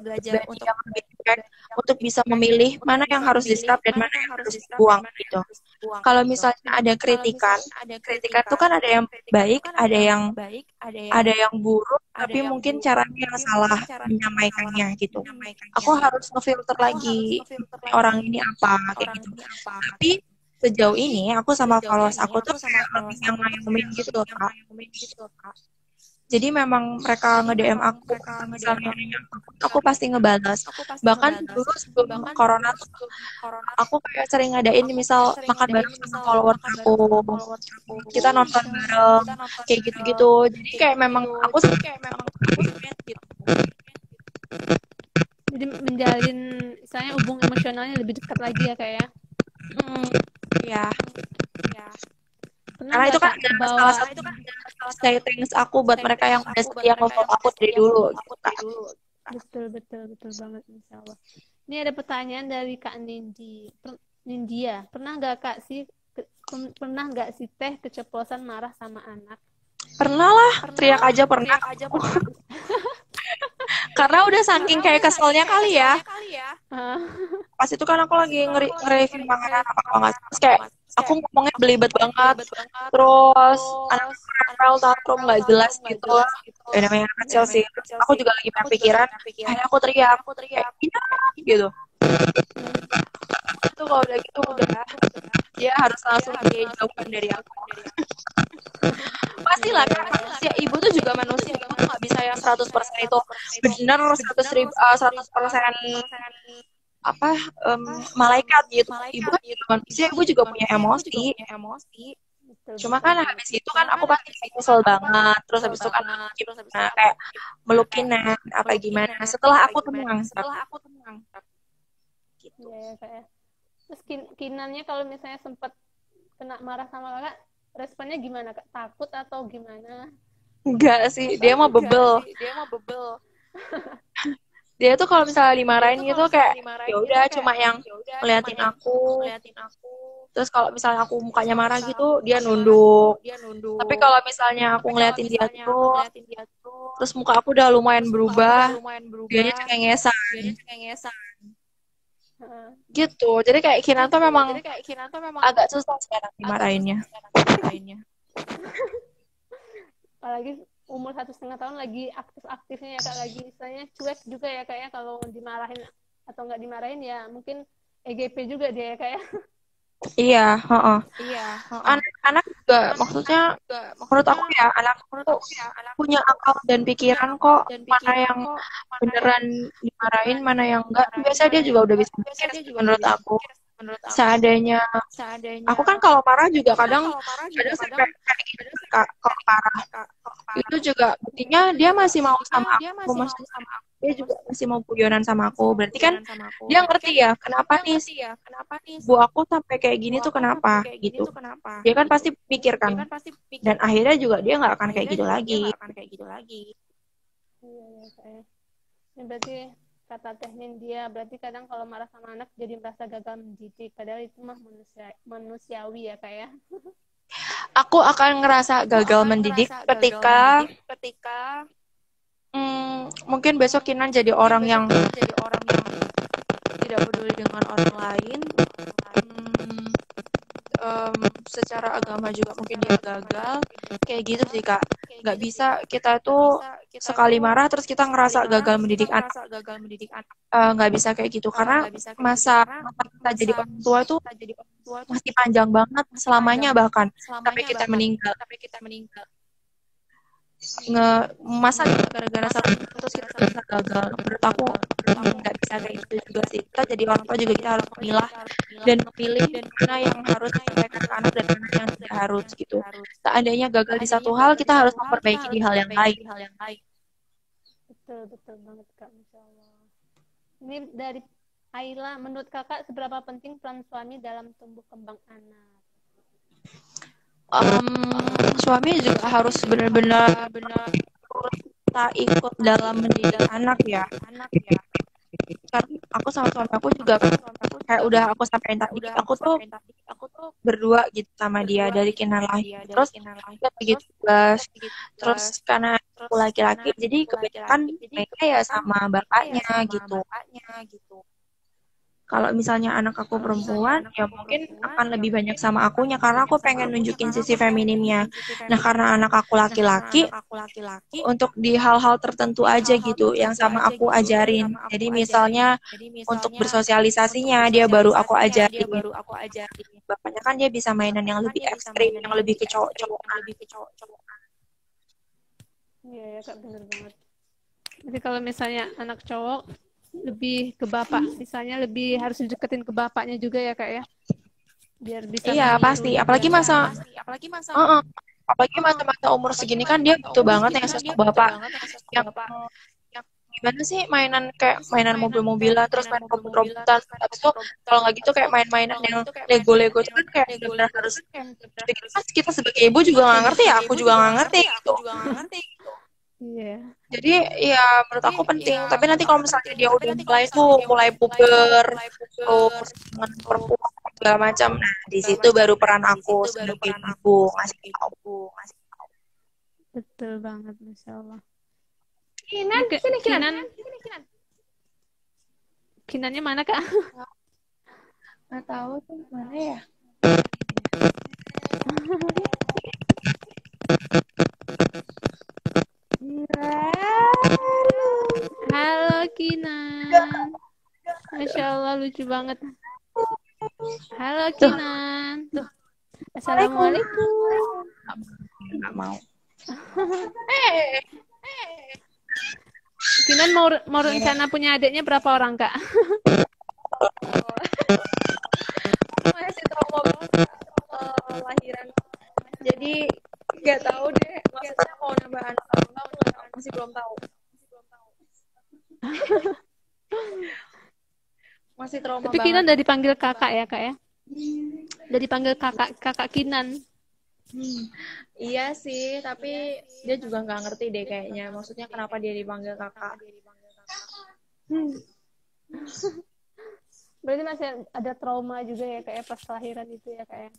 lebih baik untuk bisa memilih mana yang harus di-scrap dan mana yang harus dibuang gitu. Kalau misalnya ada kritikan itu kan ada yang baik, ada yang buruk, tapi mungkin caranya yang salah menyampaikannya gitu. Aku harus ngefilter lagi orang ini apa kayak gitu. Tapi sejauh ini aku sama followers aku tuh kayak lebih yang main gitu loh Kak. Jadi memang mereka nge-DM aku misalnya aku pasti ngebalas. Bahkan dulu sebelum corona tuh aku kayak sering ngadain misal makan bareng sama followers aku. Kita nonton bareng kayak gitu-gitu. Jadi kayak memang aku sih kayak memang gitu. Jadi menjalin misalnya hubungan emosionalnya lebih dekat lagi ya Kak ya. Iya. Pernah Karena itu nggak kan Kak adalah kebawa salah satu say things aku buat mereka yang udah setia nge-follow aku dari dulu gitu kan. betul banget Insya Allah. Ini ada pertanyaan dari Kak Nindia. Pernah nggak sih Teh keceplosan marah sama anak? Pernah lah, teriak aja pernah. Karena udah saking kayak keselnya kali ya. Pas itu kan aku lagi nge-review makanan apa kalau nggak salah. Terus kayak aku ngomongnya belibet banget. Terus anak rewel tantrum nggak jelas gitu. Ya namanya anak kecil sih. Aku juga lagi banyak pikiran. Akhirnya aku teriak. Kayak gitu. Itu kalau udah gitu udah. Dia harus langsung dijauhkan dari aku. Pastilah kan manusia, ibu tuh juga manusia, ibu tuh nggak bisa yang 100% itu benar 100% apa malaikat gitu. Ibu kan juga manusia, ibu juga punya emosi. Cuma kan habis itu kan aku pasti kesel banget, terus habis itu kan kayak melukin apa gimana. Setelah aku tenang. Gitu. Ya, kayak. Terus Kinannya kalau misalnya sempat kena marah sama kakak, responnya gimana Kak? Takut atau gimana? Enggak sih, dia mah bebel. Dia tuh kalau misalnya dimarahin gitu kayak ya udah cuma yang ngeliatin aku. Terus kalau misalnya aku mukanya marah gitu, dia nunduk. Tapi kalau misalnya aku ngeliatin dia terus muka aku udah lumayan berubah, dianya cengengesan. Gitu. Jadi kayak Kinan tuh memang agak susah sekarang dimarahinnya. Apalagi umur 1,5 tahun lagi aktif-aktifnya ya Kak, lagi misalnya cuek juga ya Kak ya, kalau dimarahin atau nggak dimarahin ya mungkin EGP juga dia ya Kak ya. Iya, anak-anak juga maksudnya menurut aku ya anak tuh punya akal dan pikiran kok, mana yang beneran dimarahin mana yang enggak. Biasanya dia juga udah bisa mikir menurut aku. Seadanya aku kan kalau marah juga kadang sampai kayak gitu Kak, kalau marah itu juga buktinya dia masih mau sama aku, maksudnya dia juga masih mau guyonan sama aku. Berarti kan dia ngerti ya kenapa nih bu aku sampai kayak gini tuh kenapa gitu. Dia kan pasti pikirkan dan akhirnya juga dia nggak akan kayak gitu lagi. Iya Kak. Ini berarti kata teknin dia, berarti kadang kalau marah sama anak jadi merasa gagal mendidik, padahal itu mah manusiawi ya Kak ya. Aku akan ngerasa gagal mendidik ketika mungkin besok Kinan jadi orang yang tidak peduli dengan orang lain. Secara agama juga mungkin dia gagal. Kayak gitu sih Kak. Nggak bisa kita tuh sekali marah terus kita ngerasa gagal mendidik anak. Nggak bisa kayak gitu karena masa kita jadi orang tua tuh masih panjang banget, selamanya bahkan sampai kita meninggal. Masa gara-gara satu terus kita bisa gagal. Menurut aku nggak bisa kayak gitu juga sih. Kita jadi orang tua juga kita harus memilah dan memilih mana yang harus disampaikan ke anak dan mana yang tidak harus gitu. Seandainya gagal di satu hal, kita harus memperbaiki di hal yang lain. Betul banget Kak, Masya Allah. Ini dari Ayla, menurut kakak seberapa penting peran suami dalam tumbuh kembang anak? Suami juga harus benar-benar kita ikut dalam mendidik anak ya. Karena aku sama suami aku juga kayak udah aku sampaikan tadi, aku tuh berdua gitu sama dia dari Kinan lahir. Terus dia begitu tugas. Terus karena aku laki-laki, jadi kebanyakan mereka ya sama bapaknya gitu. Kalau misalnya anak aku perempuan, ya mungkin akan lebih banyak sama akunya karena aku pengen nunjukin sisi feminimnya. Nah, karena anak aku laki-laki, untuk di hal-hal tertentu aja gitu yang sama aku ajarin. Jadi misalnya untuk bersosialisasinya dia baru aku ajarin. Bapaknya kan dia bisa mainan yang lebih ekstrim, yang lebih ke cowok-cowokan. Iya ya Kak, bener banget. Jadi kalau misalnya anak cowok lebih ke bapak, misalnya lebih harus dideketin ke bapaknya juga ya Kak ya, biar bisa. Iya pasti, apalagi masa umur segini kan dia butuh banget yang sosok bapak yang gimana sih mainan kayak mainan mobil-mobilan terus main robot-robotan habis itu kalau nggak gitu kayak main-mainan yang Lego-Lego itu kan kayak benar-benar harus bikin pas kita sebagai ibu juga nggak ngerti ya aku juga nggak ngerti gitu. Iya. Jadi ya menurut aku penting tapi nanti kalau misalnya dia udah mulai puber terus dengan perempuan segala macam nah di situ baru peran aku sebagai ibu ngasih tahu. Betul banget, Masya Allah. Kinan, Ini sini Kinan. Kinannya mana, Kak? Nggak tahu tuh mana ya. Halo, Kinan. Masya Allah, lucu banget. Halo, Kinan. Assalamualaikum. Nggak mau. Kinan mau rencana punya adiknya berapa orang, Kak? Masih trauma banget lahiran. Jadi nggak tahu deh. Maksudnya mau nambah anak atau enggak masih belum tahu. Masih trauma Tapi banget. Kinan udah dipanggil kakak ya, Kak ya? Udah dipanggil kakak Kinan. Iya sih, tapi dia juga nggak ngerti deh kayaknya. Maksudnya kenapa dia dipanggil kakak? Berarti masih ada trauma juga ya, kayak pas lahiran itu ya, kayak.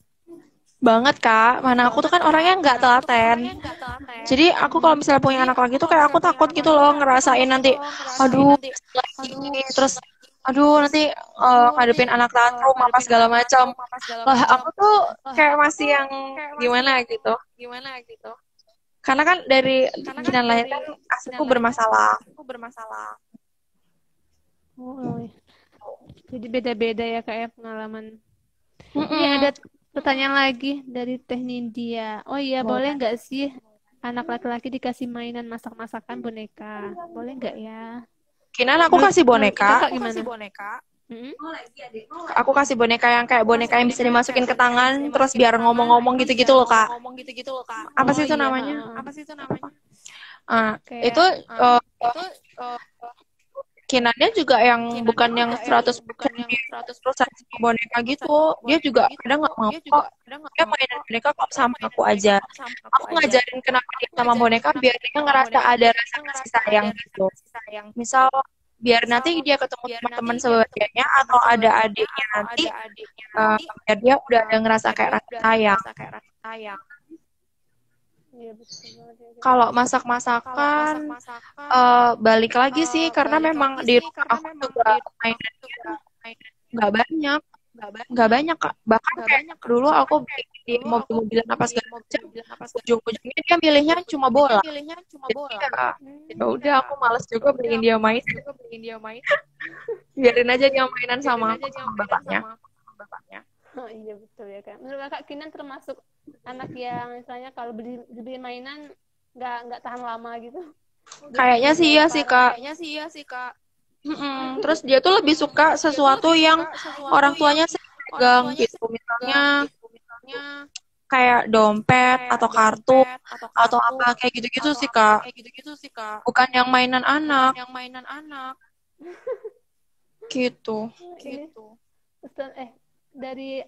Banget Kak, mana aku tuh kan orangnya nggak telaten. Jadi aku kalau misalnya punya anak lagi tuh kayak aku takut gitu loh ngerasain nanti, aduh, lagi terus, aduh nanti ngadepin anak tantrum apa segala macam. Lah aku tuh kayak masih yang gimana gitu. Karena kan dari bikinan lahir kan asliku bermasalah. Oh, iya. Jadi beda-beda ya, kayak pengalaman. Ini ada pertanyaan lagi dari Teh Nindya. Oh iya, boleh nggak sih anak laki-laki dikasih mainan masak-masakan boneka? Boleh nggak ya? Kinan aku kasih boneka. Kakak gimana? Aku kasih boneka yang kayak boneka yang bisa dimasukin ke tangan terus biar ngomong-ngomong gitu-gitu loh Kak. Apa sih itu namanya? Itu Kinannya juga yang bukan yang 100% boneka gitu. Dia juga kadang nggak mau kok. Dia mainan boneka kok sama aku aja. Aku ngajarin kenapa dia sama boneka biar dia ngerasa ada rasa kasih sayang gitu. Misal biar nanti dia ketemu teman-teman sebagainya atau ada adiknya nanti biar dia udah ada ngerasa kayak rasa sayang. Iya, betul banget ya. Kalau masak-masakan balik lagi sih karena memang di rumah aku juga mainannya nggak banyak Kak. Bahkan kayak dulu aku bikin di mobil-mobilan apa segala macam ujung-ujungnya dia milihnya cuma bola. Jadi ya udah aku malas juga beliin dia main. Biarin aja dia mainan sama aku sama bapaknya. Oh iya, betul ya, Kak. Menurut Kakak, Kinan termasuk anak yang misalnya kalau dibeliin mainan nggak tahan lama gitu? Kayaknya sih iya sih Kak. Terus dia tuh lebih suka sesuatu yang orang tuanya pegang gitu. Misalnya kayak dompet atau kartu atau apa kayak gitu-gitu sih Kak. Bukan yang mainan anak. Gitu. Pesan dari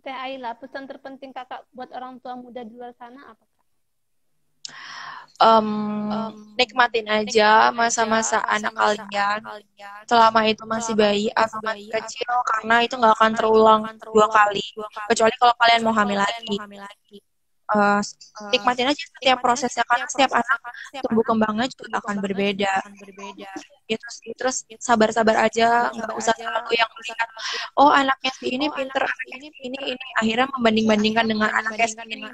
Teh Ayla, pesan terpenting Kakak buat orang tua muda di luar sana apa, Kak? Nikmatin aja masa-masa anak kalian selama itu masih bayi atau masih kecil karena itu nggak akan terulang 2 kali kecuali kalau kalian mau hamil lagi. Nikmatin aja setiap prosesnya karena setiap anak tumbuh kembangnya juga akan berbeda gitu sih. Terus sabar-sabar aja, nggak usah terlalu yang melihat oh anaknya si ini pinter, anaknya si ini akhirnya membanding-bandingkan dengan anaknya si ini.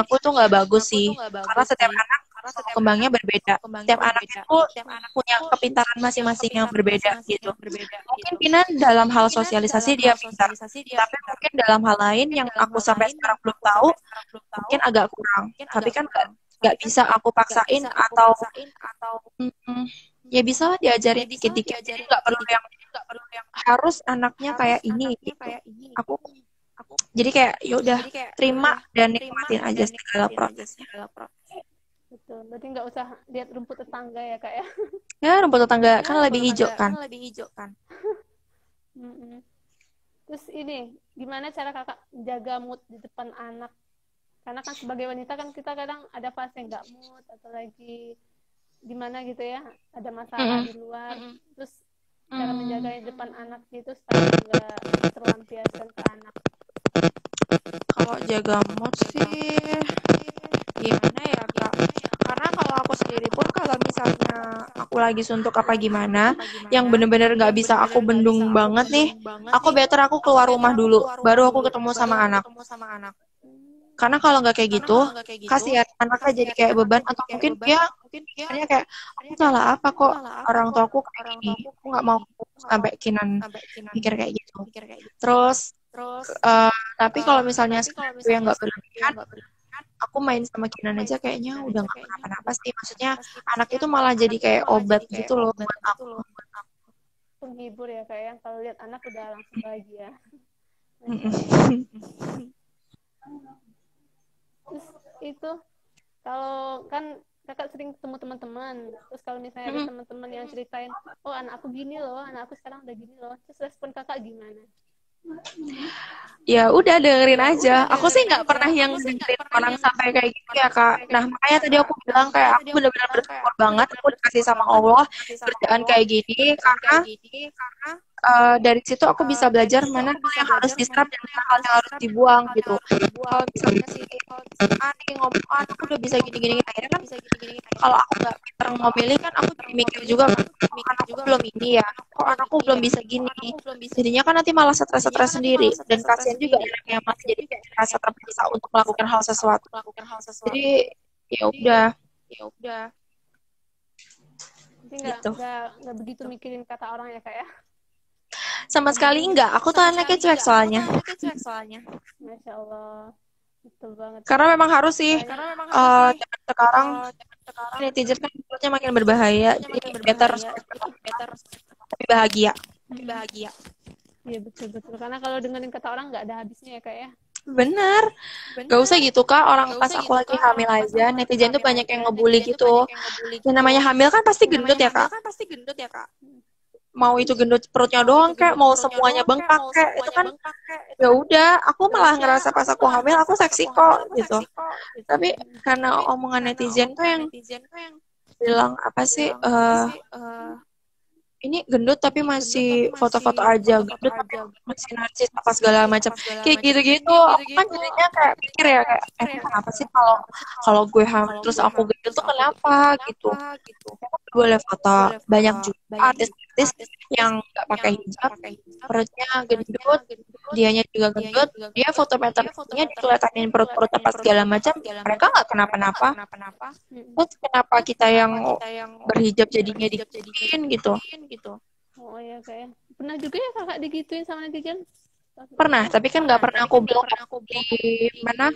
Aku tuh nggak bagus sih karena setiap anak kembangnya berbeda. Setiap anak itu punya kepintaran masing-masing yang berbeda gitu. Mungkin Kinan dalam hal sosialisasi dia pintar, tapi mungkin dalam hal lain yang aku sampai sekarang belum tahu, mungkin agak kurang. Tapi kan nggak bisa aku paksain atau ya bisa lah diajarin dikit-dikit. Jadi nggak perlu yang harus anaknya kayak ini gitu. Aku jadi kayak ya udah terima dan nikmatin aja segala prosesnya. betul. Berarti nggak usah lihat rumput tetangga ya kak ya. Ya, rumput tetangga kan lebih hijau kan. Mm-mm. Terus ini gimana cara kakak jaga mood di depan anak? Karena kan sebagai wanita kan kita kadang ada fase nggak mood atau lagi gimana gitu ya, ada masalah di luar. Terus cara menjaga di depan anak gitu supaya nggak terlampiaskan ke anak. Kalau jaga mood sih gimana ya kak? Karena kalau aku sendiri pun kalau misalnya aku lagi suntuk apa gimana, yang bener-bener nggak bisa aku bendung banget nih, aku better aku keluar rumah dulu, baru aku ketemu sama anak. Karena kalau nggak kayak gitu, kasihan anaknya jadi kayak beban atau mungkin dia hanya kayak aku salah apa kok orang tuaku kayak gini, aku nggak mau sampai kinan mikir kayak gitu. Terus tapi kalau misalnya aku yang nggak berlebihan, aku main sama Kinan aja kayaknya udah nggak kenapa-napa sih. Maksudnya anak itu malah jadi kayak obat gitu loh buat aku. Penghibur ya kayak kalau lihat anak udah langsung bahagia. Terus itu kalau kan kakak sering ketemu teman-teman, terus kalau misalnya ada teman-teman yang ceritain, oh anak aku gini loh, anak aku sekarang udah gini loh, terus respon kakak gimana? Ya udah dengerin aja. Aku sih nggak pernah yang dengerin orang sampai kayak gitu ya kak. Nah makanya tadi aku bilang kayak aku benar-benar bersyukur banget aku dikasih sama Allah kerjaan kayak gini karena dari situ aku bisa belajar mana hal yang harus diserap dan mana hal yang harus dibuang gitu. Kalau misalnya si Ani ngomong aku udah bisa gini-gini akhirnya kan kalau aku nggak pinter memilih kan aku jadi mikir juga kan anakku belum ini ya kok anakku belum bisa gini jadinya kan nanti malah stres sendiri dan kasihan juga anaknya masih jadi rasa terpaksa untuk melakukan hal sesuatu jadi ya udah Jadi nggak begitu mikirin kata orang ya kak ya? Sama sekali enggak, aku tuh anaknya cuek soalnya. Masya Allah, betul banget. Karena memang harus sih, sekarang netizen kan mulutnya makin berbahaya, jadi better tapi bahagia. Iya betul. Karena kalau dengerin kata orang nggak ada habisnya ya kak ya? Bener. Gak usah gitu kak, orang pas aku lagi hamil aja, netizen tuh banyak yang ngebully gitu. Yang namanya hamil kan pasti gendut ya kak. Mau itu gendut perutnya doang kayak mau semuanya bengkak kayak itu kan ya udah aku malah ngerasa pas aku hamil aku seksi kok gitu tapi karena omongan netizen tuh yang bilang apa sih ini gendut tapi masih foto-foto aja gendut tapi masih narsis apa segala macam kayak gitu-gitu aku kan jadinya kayak pikir ya kayak kenapa sih kalau gue hamil terus aku gendut tuh kenapa gitu boleh foto banyak juga artis-artis yang nggak pakai hijab perutnya gendut dianya juga gendut dia foto meternya dikelihatanin perut-perut apa segala macam mereka nggak kenapa-napa terus kenapa kita yang berhijab jadinya digituin gitu. Oh iya kayak pernah juga ya kakak digituin sama netizen? Pernah, tapi kan nggak pernah aku blow di mana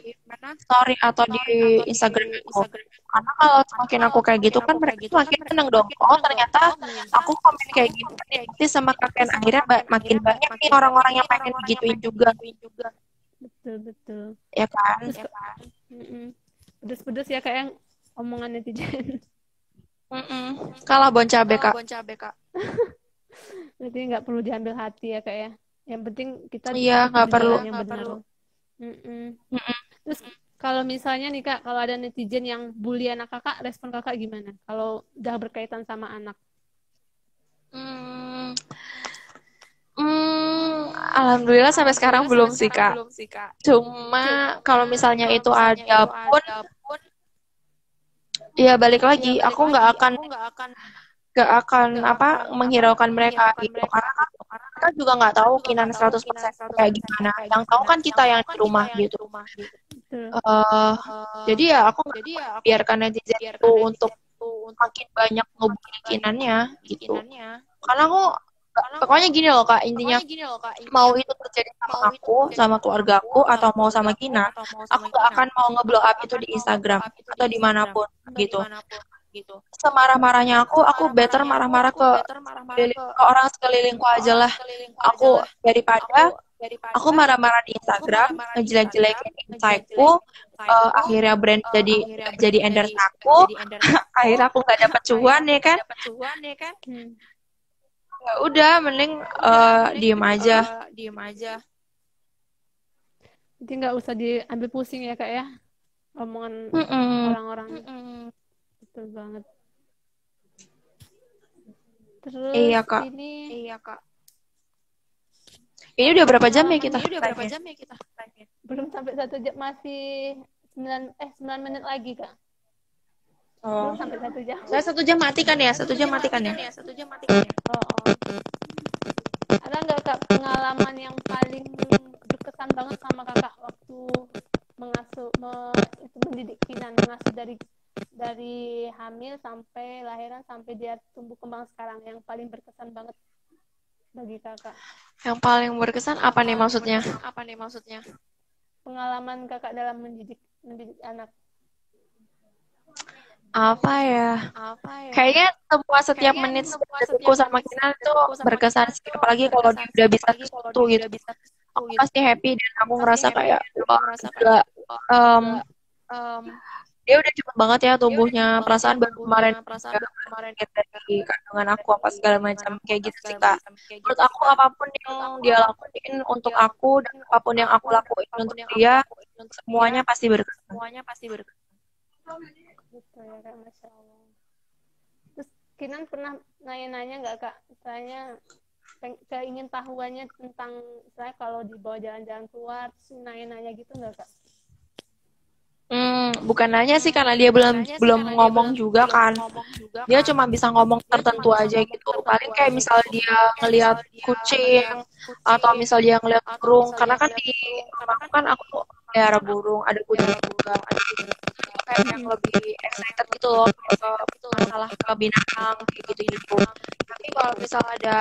story atau di Instagram aku. Karena kalau semakin aku kayak gitu kan mereka semakin seneng dong. Oh ternyata aku komen kayak gitu nanti sama kakek akhirnya makin banyak nih orang-orang yang pengen digituin juga. Betul. Ya kan? Pedes-pedes ya kayak omongan netizen. Kalah bon cabe kak. Berarti nggak perlu diambil hati ya kak ya. Yang penting kita nggak perlu. Terus kalau misalnya nih kak, kalau ada netizen yang bully anak kakak, respon kakak gimana? Kalau udah berkaitan sama anak? Alhamdulillah sampai sekarang belum sih kak. Cuma kalau misalnya itu ada pun, ya balik lagi, aku nggak akan menghiraukan mereka gitu karena kita juga nggak tahu Kinan 100% kayak gimana. Yang tahu kan kita yang di rumah gitu. Jadi ya aku nggak biarkan netizen itu untuk makin banyak ngebully Kinannya gitu. Karena aku pokoknya gini loh kak, intinya mau itu terjadi sama aku, sama keluargaku, atau mau sama Kinan, aku gak akan mau nge-blow up itu di Instagram atau dimanapun gitu. Semarah-marahnya aku better marah-marah ke orang sekelilingku aja lah. Aku daripada aku marah-marah di Instagram, ngejelek-jelekin insightku, akhirnya brand jadi endorse aku, akhirnya aku nggak dapet cuan ya kan. Ya udah, mending diem aja. Jadi nggak usah diambil pusing ya kak ya, omongan orang-orang. Betul banget. Terus Iya kak. ini Ini udah berapa jam ya kita? belum sampai 1 jam, masih 9 menit lagi kak. Oh. Belum sampai 1 jam. Saya 1 jam matikan ya. Oh. Ada nggak kak pengalaman yang paling berkesan banget sama kakak waktu mendidik Kinan, mengasuh dari hamil sampai lahiran sampai dia tumbuh kembang sekarang, yang paling berkesan banget bagi kakak? Yang paling berkesan apa nih maksudnya? Pengalaman kakak dalam mendidik anak. Apa ya? Kayaknya setiap menit detikku sama Kinan itu berkesan sih. Apalagi kalau dia udah bisa sesuatu gitu. Aku pasti happy dan aku ngerasa kayak gila. Dia udah cepet banget ya tumbuhnya. Perasaan baru kemarin dari kandungan aku apa segala macam kayak gitu sih kak. Menurut aku apapun yang dia lakuin untuk aku dan apapun yang aku lakuin untuk dia, semuanya pasti berkesan. Gitu ya kak, Masya Allah. Terus Kinan pernah nanya-nanya nggak kak, misalnya keingin tahuannya tentang misalnya kalau dibawa jalan-jalan keluar, terus nanya-nanya gitu nggak kak? Bukan nanya sih, karena dia belum ngomong juga kan. Dia cuma bisa ngomong tertentu aja gitu. Paling kayak misal dia ngelihat kucing atau misal dia ngelihat burung, karena kan di rumahku kan aku pelihara burung, ada kucing juga, kayak yang lebih excited gitu loh ke masalah ke binatang kayak gitu. Tapi kalau misal ada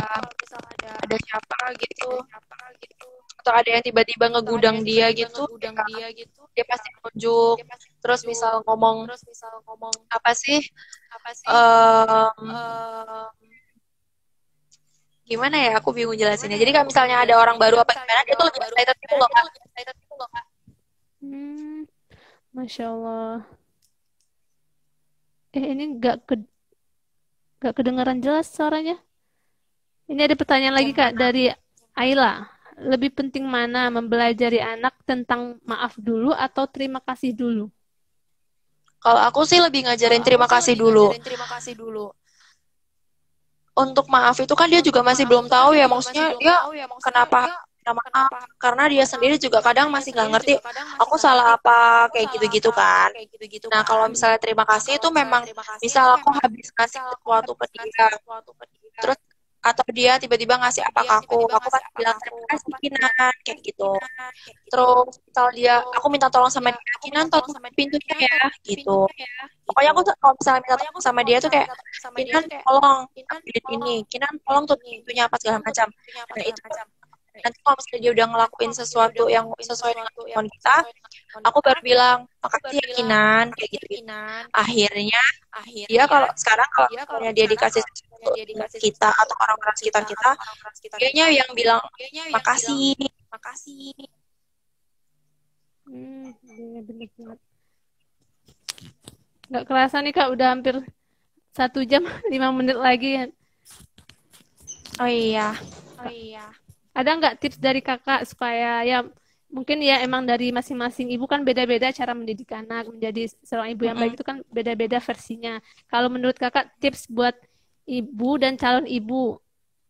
siapa gitu atau ada yang tiba-tiba ngegudang dia gitu, dia pasti nunjuk. Terus misal ngomong apa sih? Gimana ya? Aku bingung jelasinnya. Jadi kan misalnya ada orang baru apa gimana, dia tuh lebih excited gitu loh kak. Masya Allah. Ini nggak kedengaran jelas suaranya. Ini ada pertanyaan lagi kak dari Ayla. Lebih penting mana, mempelajari anak tentang maaf dulu atau terima kasih dulu? Kalau aku sih lebih ngajarin terima kasih dulu. Untuk maaf itu kan dia juga masih belum tahu ya, maksudnya dia kenapa maaf, karena dia sendiri juga kadang masih nggak ngerti aku salah apa kayak gitu-gitu kan. Nah kalau misalnya terima kasih itu memang misal aku habis ngasih sesuatu ke dia, terus atau dia tiba-tiba ngasih apa ke aku pasti bilang terima kasih Kinan kayak gitu. Terus misal aku minta tolong sama dia, Kinan tolong pintunya ya gitu. Pokoknya aku kalau misalnya minta tolong sama dia tuh kayak Kinan tolong ambilin ini, Kinan tolong tutup pintunya apa segala macam. Nah itu nanti kalau misalnya dia udah ngelakuin sesuatu yang sesuai dengan kemauan kita, aku baru bilang makasih ya Kinan kayak gitu. Akhirnya dia kalau misalnya dia dikasih sesuatu kita atau orang-orang sekitar kita, kayaknya yang bilang makasih. Bener banget. Nggak kerasa nih kak, udah hampir 1 jam 5 menit lagi. Oh iya. Ada nggak tips dari kakak supaya ya mungkin ya emang dari masing-masing ibu kan beda-beda cara mendidik anak, menjadi seorang ibu yang baik itu kan beda-beda versinya. Kalau menurut kakak tips buat ibu dan calon ibu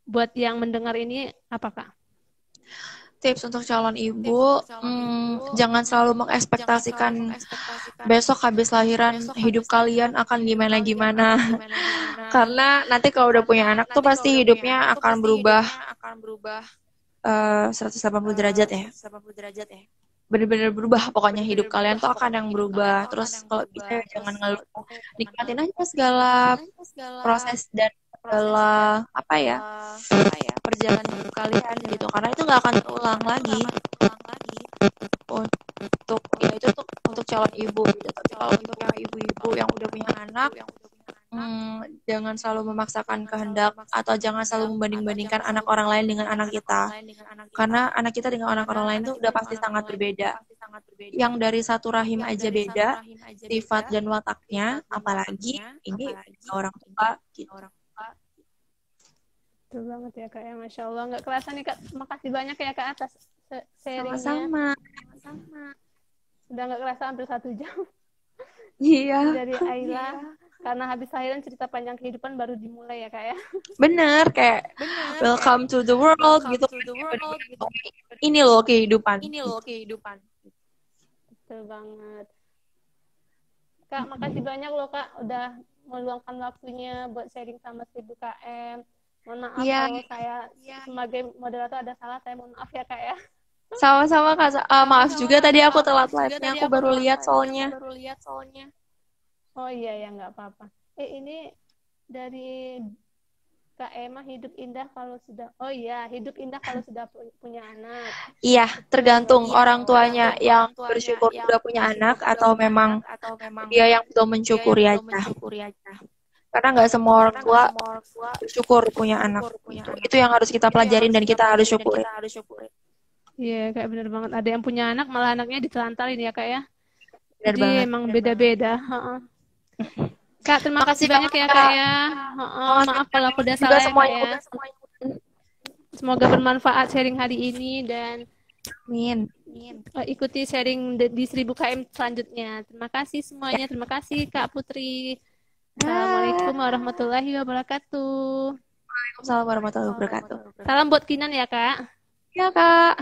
buat yang mendengar ini apa kak? Tips untuk calon ibu, jangan selalu mengekspektasikan besok habis lahiran hidup kalian akan gimana-gimana. Karena nanti kalau udah punya anak tuh pasti hidupnya akan berubah 180 derajat ya. Bener-bener berubah, pokoknya hidup kalian tuh akan yang berubah. Terus kalau bisa jangan ngeluh, nikmatin aja segala proses dan segala perjalanan hidup kalian gitu, karena itu nggak akan terulang lagi. Untuk calon ibu gitu. Tapi kalau untuk yang ibu-ibu yang udah punya anak, jangan selalu memaksakan kehendak atau jangan selalu membanding-bandingkan anak orang lain dengan anak kita. Karena anak kita dengan anak orang lain tuh udah pasti sangat berbeda. Yang dari satu rahim aja beda, sifat dan wataknya, apalagi ini orang tua gitu. Betul banget ya Kak ya, Masya Allah. Nggak kerasa nih Kak, makasih banyak ya Kak atas sharingnya. Sama-sama. Udah nggak kerasa hampir 1 jam. Iya. Dari Ayla, karena habis lahiran cerita panjang kehidupan baru dimulai ya Kak ya. Bener, kayak welcome to the world gitu. Ini loh kehidupan. Betul banget. Kak, makasih banyak loh Kak, udah meluangkan waktunya buat sharing sama 1000 KM. Mohon maaf kalau saya sebagai moderator ada salah, saya mohon maaf ya Kak ya. Sama-sama Kak. Maaf juga tadi aku telat live-nya, aku baru lihat soalnya. Oh iya ya, nggak apa-apa. Ini dari Kak Emma, hidup indah kalau sudah punya anak. Iya, tergantung orang tuanya yang bersyukur udah punya anak atau memang dia yang belum mensyukuri aja. Karena nggak semua orang tua bersyukur punya anak. Itu yang harus kita pelajarin dan kita harus syukuri. Iya, kayak bener banget. Ada yang punya anak, malah anaknya ditelantarin ya Kak ya. Bener Jadi banget. emang beda-beda. Kak, terima kasih banyak ya Kak ya. Maaf kalau aku udah salah ya Kak ya. Semoga bermanfaat sharing hari ini dan Amin. Ikuti sharing di 1000 KM selanjutnya. Terima kasih semuanya. Terima kasih Kak Putri. Assalamualaikum warahmatullahi wabarakatuh. Waalaikumsalam warahmatullahi wabarakatuh. Salam buat Kinan ya Kak. Ya Kak.